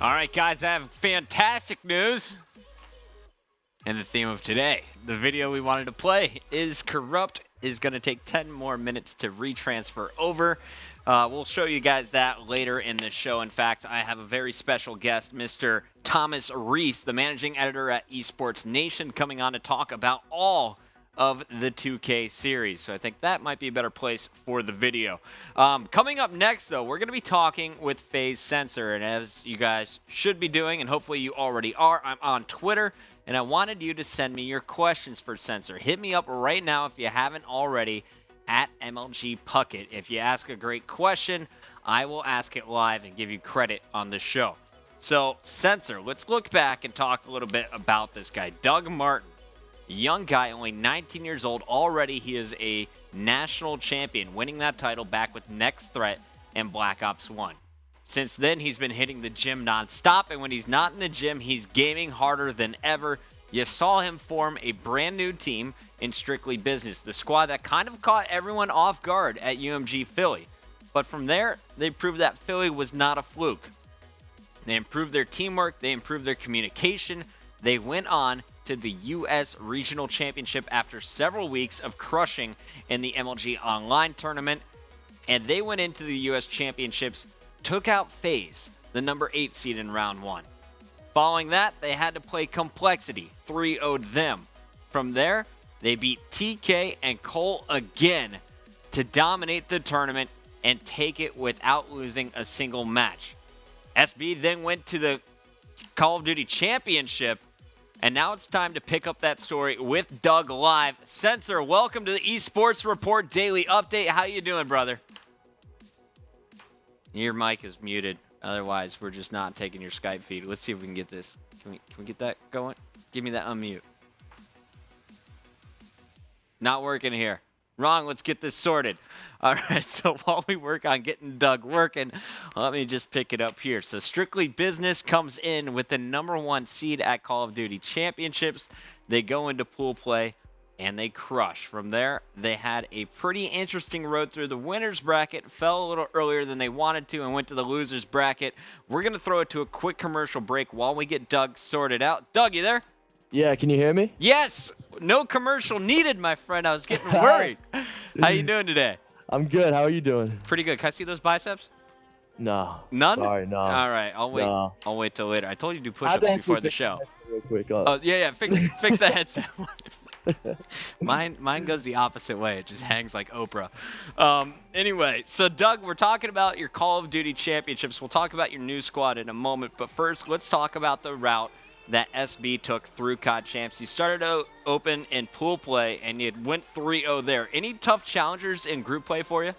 All right, guys, I have fantastic news. And the theme of today, the video we wanted to play is Corrupt is going to take 10 more minutes to retransfer over. We'll show you guys that later in the show. In fact, I have a very special guest, Mr. Thomas Reese, the managing editor at eSports Nation, coming on to talk about all of the 2K series. So I think that might be a better place for the video. Coming up next, though, we're going to be talking with FaZe Censor. And as you guys should be doing, and hopefully you already are, I'm on Twitter. And I wanted you to send me your questions for Censor. Hit me up right now if you haven't already at MLG Puckett. If you ask a great question, I will ask it live and give you credit on the show. So, Censor, let's look back and talk a little bit about this guy, Doug Martin. Young guy, only 19 years old. Already he is a national champion, winning that title back with Next Threat and Black Ops 1. Since then, he's been hitting the gym nonstop, and when he's not in the gym, he's gaming harder than ever. You saw him form a brand new team in Strictly Business, the squad that kind of caught everyone off guard at UMG Philly. But from there, they proved that Philly was not a fluke. They improved their teamwork, they improved their communication, they went on to the U.S. Regional Championship after several weeks of crushing in the MLG Online tournament, and they went into the U.S. Championships, took out FaZe, the number 8 seed in round 1. Following that, they had to play Complexity, 3-0'd them. From there, they beat TK and Cole again to dominate the tournament and take it without losing a single match. SB then went to the Call of Duty Championship, and now it's time to pick up that story with Doug live. Censor, welcome to the Esports Report Daily Update. How you doing, brother? Your mic is muted. Otherwise, we're just not taking your Skype feed. Let's see if we can get this. Can we get that going? Give me that unmute. Not working here. Wrong. Let's get this sorted. All right. So while we work on getting Doug working, let me just pick it up here. So Strictly Business comes in with the number 1 seed at Call of Duty Championships. They go into pool play, and they crush. From there, they had a pretty interesting road through the winners bracket, fell a little earlier than they wanted to, and went to the losers bracket. We're going to throw it to a quick commercial break while we get Doug sorted out. Doug, you there? Yeah, can you hear me? Yes. No commercial needed, my friend. I was getting worried. How you doing today? I'm good. How are you doing? Pretty good. Can I see those biceps? No. None? Sorry, no. All right. I'll wait. No. I'll wait till later. I told you to do push-ups before the show. Real quick. Oh, yeah. Fix the headset. Mine goes the opposite way. It just hangs like Oprah. Anyway, so Doug, we're talking about your Call of Duty Championships. We'll talk about your new squad in a moment. But first, let's talk about the route that SB took through COD Champs. You started out open in pool play, and you went 3-0 there. Any tough challengers in group play for you?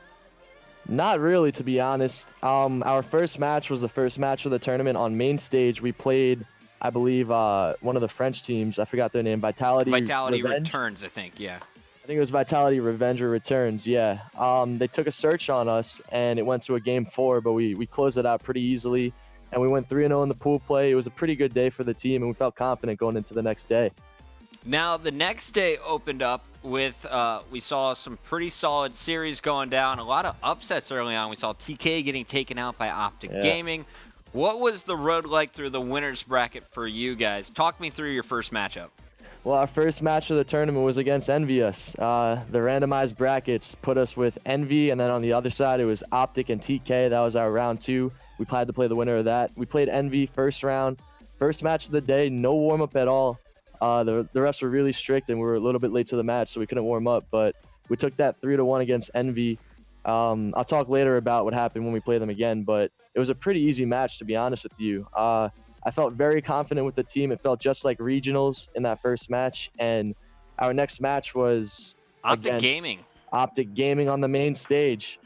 Not really, to be honest. Our first match was the first match of the tournament on main stage. We played, I believe, one of the French teams. I forgot their name. Vitality Returns, I think, yeah. I think it was Vitality Revenge or Returns, yeah. They took a search on us, and it went to a game 4, but we closed it out pretty easily. And we went 3-0 in the pool play. It was a pretty good day for the team, and we felt confident going into the next day. Now, the next day opened up with, we saw some pretty solid series going down, a lot of upsets early on. We saw TK getting taken out by Optic Gaming. What was the road like through the winners bracket for you guys? Talk me through your first matchup. Well, our first match of the tournament was against Envious. The randomized brackets put us with Envy, and then on the other side, it was Optic and TK. That was our round 2. We had to play the winner of that. We played Envy first round. First match of the day, no warm-up at all. The refs were really strict, and we were a little bit late to the match, so we couldn't warm up. But we took that 3-1 against Envy. I'll talk later about what happened when we play them again, but it was a pretty easy match, to be honest with you. I felt very confident with the team. It felt just like regionals in that first match. And our next match was Optic Gaming. Optic Gaming on the main stage.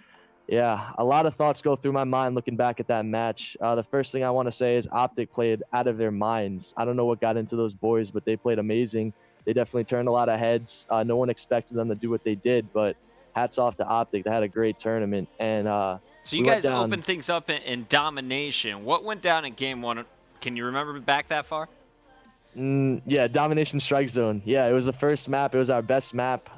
Yeah, a lot of thoughts go through my mind looking back at that match. The first thing I want to say is Optic played out of their minds. I don't know what got into those boys, but they played amazing. They definitely turned a lot of heads. No one expected them to do what they did, but hats off to Optic. They had a great tournament. And so you guys opened things up in domination. What went down in game 1? Can you remember back that far? Yeah, Domination Strike Zone. Yeah, it was the first map. It was our best map.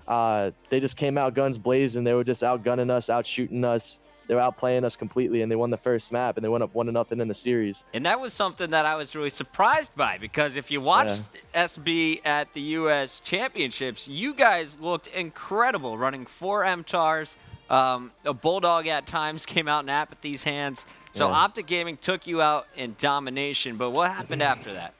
They just came out guns blazing. They were just outgunning us, out shooting us. They were outplaying us completely, and they won the first map, and they went up 1-0 in the series. And that was something that I was really surprised by, because if you watched SB at the U.S. Championships, you guys looked incredible, running 4 MTARs. A Bulldog at times came out in Apathy's hands. So Optic Gaming took you out in domination, but what happened after that?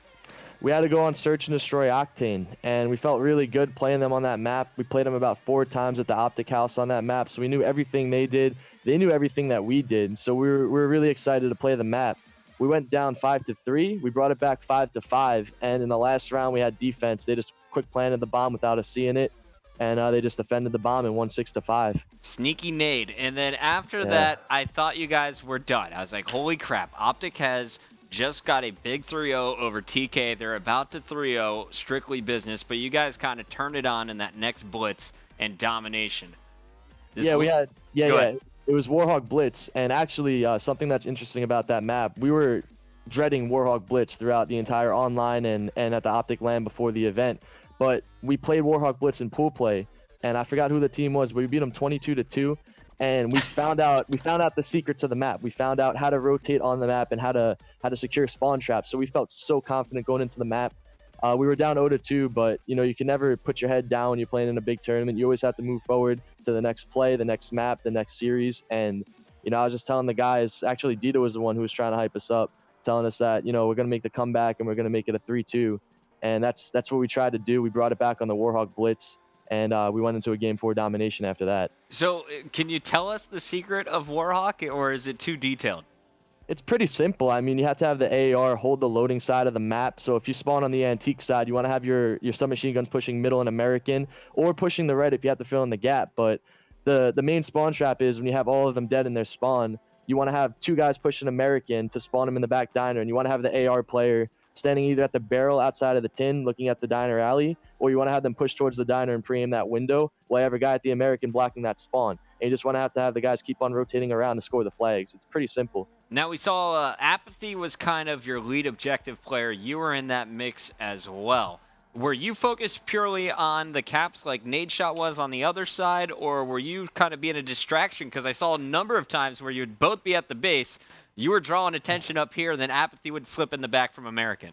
We had to go on Search and Destroy Octane, and we felt really good playing them on that map. We played them about 4 times at the Optic House on that map, so we knew everything they did. They knew everything that we did, so we were really excited to play the map. We went down 5-3. We brought it back 5-5, and in the last round we had defense. They just quick planted the bomb without us seeing it, and they just defended the bomb and won 6-5. Sneaky nade. And then after that, I thought you guys were done. I was like, holy crap, Optic has just got a big 3-0 over TK. They're about to 3-0, strictly business, but you guys kind of turned it on in that next blitz and domination. We had, it was Warhawk Blitz, and actually something that's interesting about that map, we were dreading Warhawk Blitz throughout the entire online and at the Optic LAN before the event, but we played Warhawk Blitz in pool play, and I forgot who the team was, but we beat them 22-2. And we found out the secrets of the map. We found out how to rotate on the map and how to secure spawn traps. So we felt so confident going into the map. We were down 0-2, but you can never put your head down when you're playing in a big tournament. You always have to move forward to the next play, the next map, the next series. And I was just telling the guys. Actually, Dita was the one who was trying to hype us up, telling us that we're gonna make the comeback and we're gonna make it a 3-2. And that's what we tried to do. We brought it back on the Warhawk Blitz. And we went into a Game 4 domination after that. So can you tell us the secret of Warhawk, or is it too detailed? It's pretty simple. I mean, you have to have the AAR hold the loading side of the map. So if you spawn on the antique side, you want to have your submachine guns pushing middle and American, or pushing the red if you have to fill in the gap. But the main spawn trap is when you have all of them dead in their spawn, you want to have 2 guys pushing American to spawn them in the back diner, and you want to have the AR player standing either at the barrel outside of the tin looking at the diner alley, or you want to have them push towards the diner and pre-aim that window while you have a guy at the American blocking that spawn. And you just want to have the guys keep on rotating around to score the flags. It's pretty simple. Now, we saw Apathy was kind of your lead objective player. You were in that mix as well. Were you focused purely on the caps like Nadeshot was on the other side, or were you kind of being a distraction? Because I saw a number of times where you'd both be at the base, you were drawing attention up here, and then Apathy would slip in the back from American.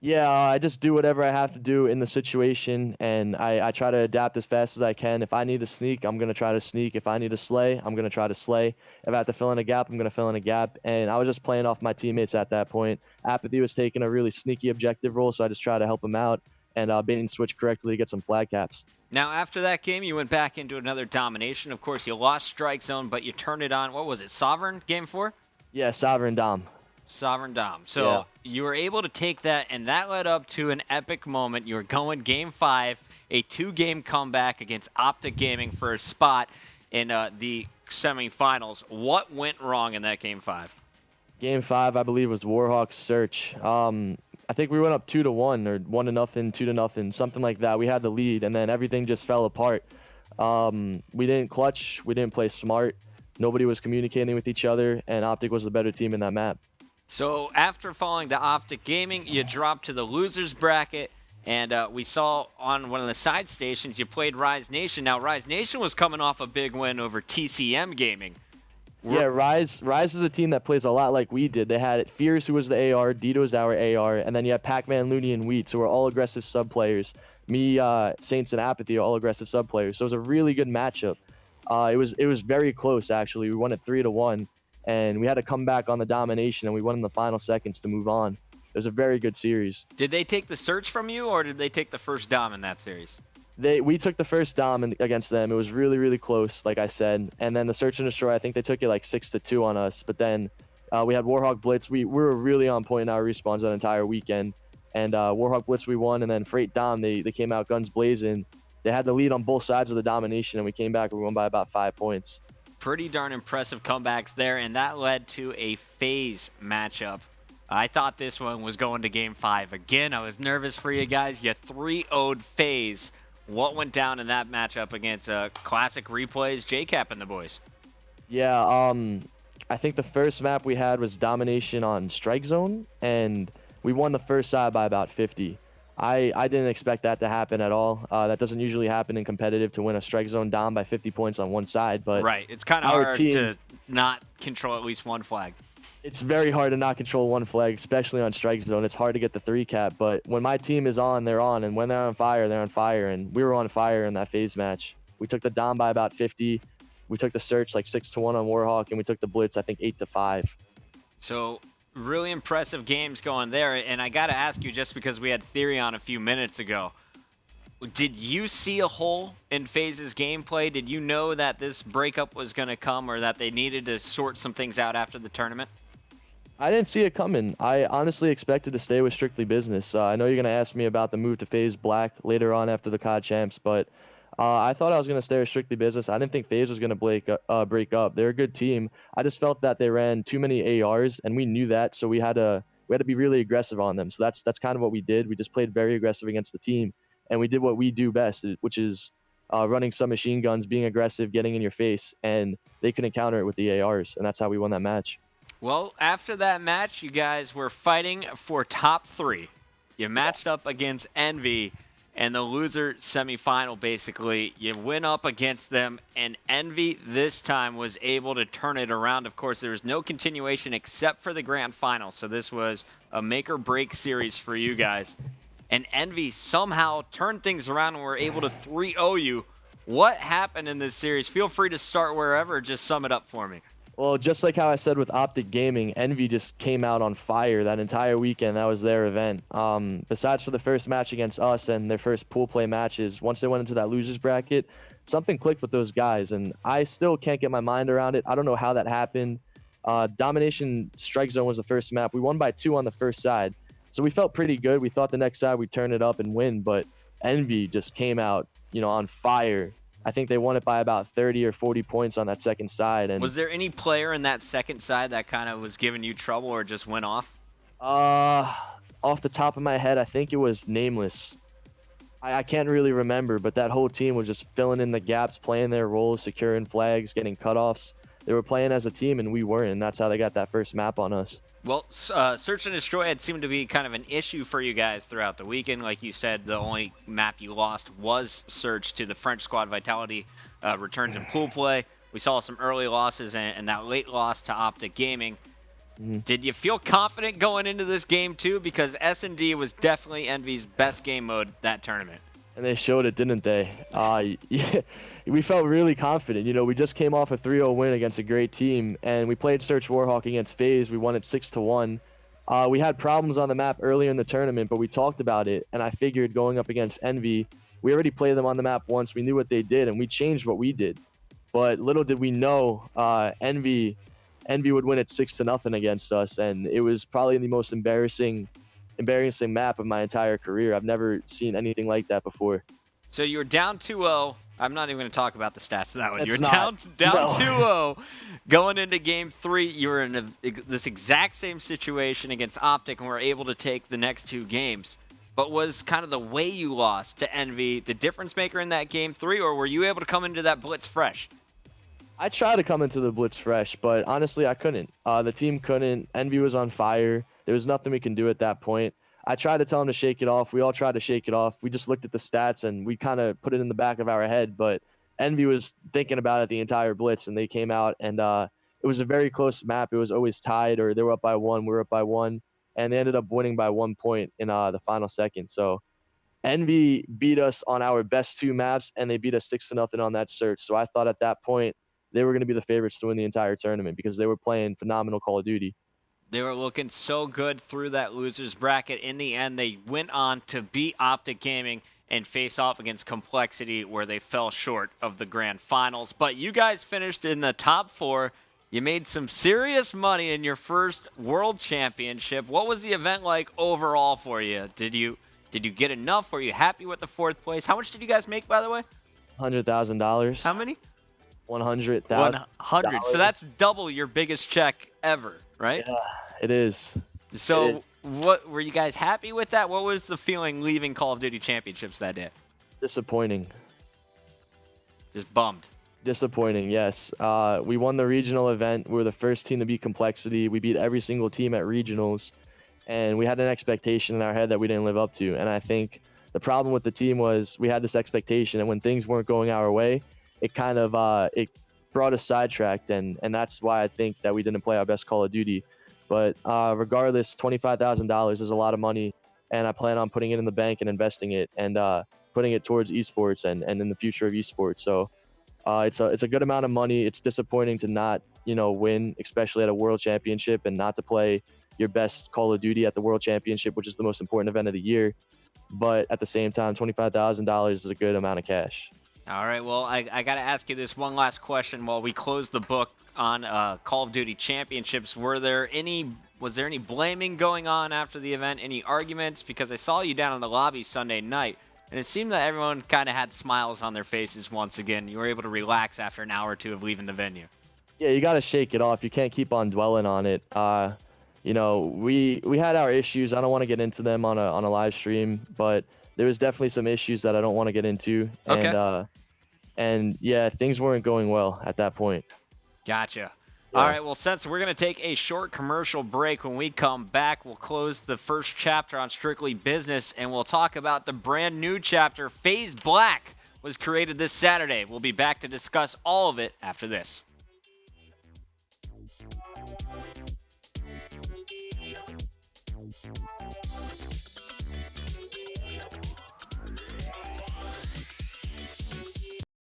Yeah, I just do whatever I have to do in the situation, and I try to adapt as fast as I can. If I need to sneak, I'm going to try to sneak. If I need to slay, I'm going to try to slay. If I have to fill in a gap, I'm going to fill in a gap. And I was just playing off my teammates at that point. Apathy was taking a really sneaky objective role, so I just tried to help him out and bait and switch correctly to get some flag caps. Now, after that game, you went back into another domination. Of course, you lost Strike Zone, but you turned it on. What was it, Sovereign, Game 4? Yeah, Sovereign Dom. Sovereign Dom. So you were able to take that, and that led up to an epic moment. You were going Game 5, a 2-game comeback against Optic Gaming for a spot in the semifinals. What went wrong in that Game 5? Game 5, I believe, was Warhawk's Search. I think we went up 2-1 or 1-0, 2-0, something like that. We had the lead, and then everything just fell apart. We didn't clutch. We didn't play smart. Nobody was communicating with each other, and Optic was the better team in that map. So after falling to Optic Gaming, you dropped to the losers bracket, and we saw on one of the side stations you played Rise Nation. Now, Rise Nation was coming off a big win over TCM Gaming. Yeah, Rise is a team that plays a lot like we did. They had Fierce, who was the AR, Dito was our AR, and then you had Pac-Man, Looney, and Wheat, who were all aggressive sub-players. Me, Saints, and Apathy are all aggressive sub-players. So it was a really good matchup. It was very close, actually. We won it 3-1, and we had to come back on the domination, and we won in the final seconds to move on. It was a very good series. Did they take the search from you, or did they take the first dom in that series? We took the first dom against them. It was really, really close, like I said. And then the search and destroy, I think they took it like 6-2 on us. But then we had Warhawk Blitz. We were really on point in our respawns that entire weekend. And Warhawk Blitz we won, and then Freight Dom, they came out guns blazing. They had the lead on both sides of the domination, and we came back and we won by about 5 points. Pretty darn impressive comebacks there, and that led to a FaZe matchup. I thought this one was going to Game 5. Again, I was nervous for you guys. You 3-0'd FaZe. What went down in that matchup against Classic Replays, JCap and the boys? Yeah, I think the first map we had was domination on Strike Zone, and we won the first side by about 50. I didn't expect that to happen at all. That doesn't usually happen in competitive to win a strike zone down by 50 points on one side, but Right. It's kind of our hard team, to not control at least one flag. it's very hard to not control one flag, especially on strike zone. It's hard to get the 3 cap, but when my team is on, they're on, and when they're on fire, they're on fire, and we were on fire in that FaZe match. We took the down by about 50. We took the search like 6-1 on Warhawk, and we took the blitz, I think, 8-5. So really impressive games going there. And I got to ask you, just because we had Theory on a few minutes ago, did you see a hole in FaZe's gameplay? Did you know that this breakup was going to come, or that they needed to sort some things out after the tournament? I didn't see it coming. I honestly expected to stay with strictly business. I know you're going to ask me about the move to FaZe Black later on after the COD champs, but I thought I was going to stay with strictly business. I didn't think FaZe was going to break up. They're a good team. I just felt that they ran too many ARs, and we knew that, so we had to be really aggressive on them. So that's kind of what we did. We just played very aggressive against the team, and we did what we do best, which is running some machine guns, being aggressive, getting in your face, and they couldn't counter it with the ARs, and that's how we won that match. Well, after that match, you guys were fighting for top 3. You matched up against Envy, and the loser semifinal, basically. You went up against them, and Envy this time was able to turn it around. Of course, there was no continuation except for the grand final, so this was a make-or-break series for you guys. And Envy somehow turned things around and were able to 3-0 you. What happened in this series? Feel free to start wherever. Just sum it up for me. Well, just like how I said with Optic Gaming, Envy just came out on fire that entire weekend. That was their event. Besides for the first match against us and their first pool play matches, once they went into that losers bracket, something clicked with those guys, and I still can't get my mind around it. I don't know how that happened. Domination Strike Zone was the first map. We won by 2 on the first side, so we felt pretty good. We thought the next side we'd turn it up and win, but Envy just came out, on fire. I think they won it by about 30 or 40 points on that second side. And was there any player in that second side that kind of was giving you trouble or just went off? Off the top of my head, I think it was Nameless. I can't really remember, but that whole team was just filling in the gaps, playing their roles, securing flags, getting cutoffs. They were playing as a team, and we weren't, and that's how they got that first map on us. Well, Search and Destroy had seemed to be kind of an issue for you guys throughout the weekend. Like you said, the only map you lost was Search to the French squad. Vitality returns in pool play. We saw some early losses and that late loss to Optic Gaming. Did you feel confident going into this game too? Because S&D was definitely Envy's best game mode that tournament. And they showed it, didn't they? Yeah, we felt really confident. We just came off a 3-0 win against a great team, and we played Search Warhawk against FaZe. We won it 6-1. We had problems on the map earlier in the tournament, but we talked about it, and I figured going up against Envy, we already played them on the map once. We knew what they did, and we changed what we did. But little did we know, Envy would win it 6-0 against us, and it was probably the most embarrassing map of my entire career. I've never seen anything like that before. So you were down 2-0. I'm not even going to talk about the stats of that one. You're down no. 2-0 going into game 3. You were in this exact same situation against Optic and were able to take the next 2 games. But was kind of the way you lost to Envy the difference maker in that game 3, or were you able to come into that blitz fresh? I tried to come into the blitz fresh, but honestly, I couldn't. The team couldn't. Envy was on fire. There was nothing we can do at that point. I tried to tell them to shake it off. We all tried to shake it off. We just looked at the stats, and we kind of put it in the back of our head. But Envy was thinking about it the entire blitz, and they came out, and it was a very close map. It was always tied, or they were up by 1, we were up by 1, and they ended up winning by 1 point in the final second. So Envy beat us on our best 2 maps, and they beat us 6-0 on that search. So I thought at that point they were going to be the favorites to win the entire tournament because they were playing phenomenal Call of Duty. They were looking so good through that losers bracket. In the end, they went on to beat Optic Gaming and face off against Complexity, where they fell short of the grand finals. But you guys finished in the top 4. You made some serious money in your first world championship. What was the event like overall for you? Did you get enough? Were you happy with the 4th place? How much did you guys make, by the way? $100,000. How many? 100,000. 100. So that's double your biggest check ever, right? Yeah, it is. So what were you guys happy with that? What was the feeling leaving Call of Duty Championships that day? Disappointing. Just bummed. Disappointing, yes. We won the regional event. We were the first team to beat Complexity. We beat every single team at regionals. and we had an expectation in our head that we didn't live up to. And I think the problem with the team was we had this expectation, and when things weren't going our way, it kind of it brought us sidetracked, and that's why I think that we didn't play our best Call of Duty. But regardless, $25,000 is a lot of money, and I plan on putting it in the bank and investing it, and putting it towards esports and in the future of esports. So it's a good amount of money. It's disappointing to not win, especially at a world championship, and not to play your best Call of Duty at the world championship, which is the most important event of the year. But at the same time, $25,000 is a good amount of cash. All right, well, I got to ask you this one last question while we close the book on Call of Duty Championships. Was there any blaming going on after the event? Any arguments? Because I saw you down in the lobby Sunday night, and it seemed that everyone kind of had smiles on their faces once again. You were able to relax after an hour or two of leaving the venue. Yeah, you got to shake it off. You can't keep on dwelling on it. We had our issues. I don't want to get into them on a live stream, but there was definitely some issues that I don't want to get into. Okay. And yeah, things weren't going well at that point. Gotcha. Yeah. All right, well, since we're going to take a short commercial break, when we come back, we'll close the first chapter on Strictly Business, and we'll talk about the brand new chapter, FaZe Black, was created this Saturday. We'll be back to discuss all of it after this.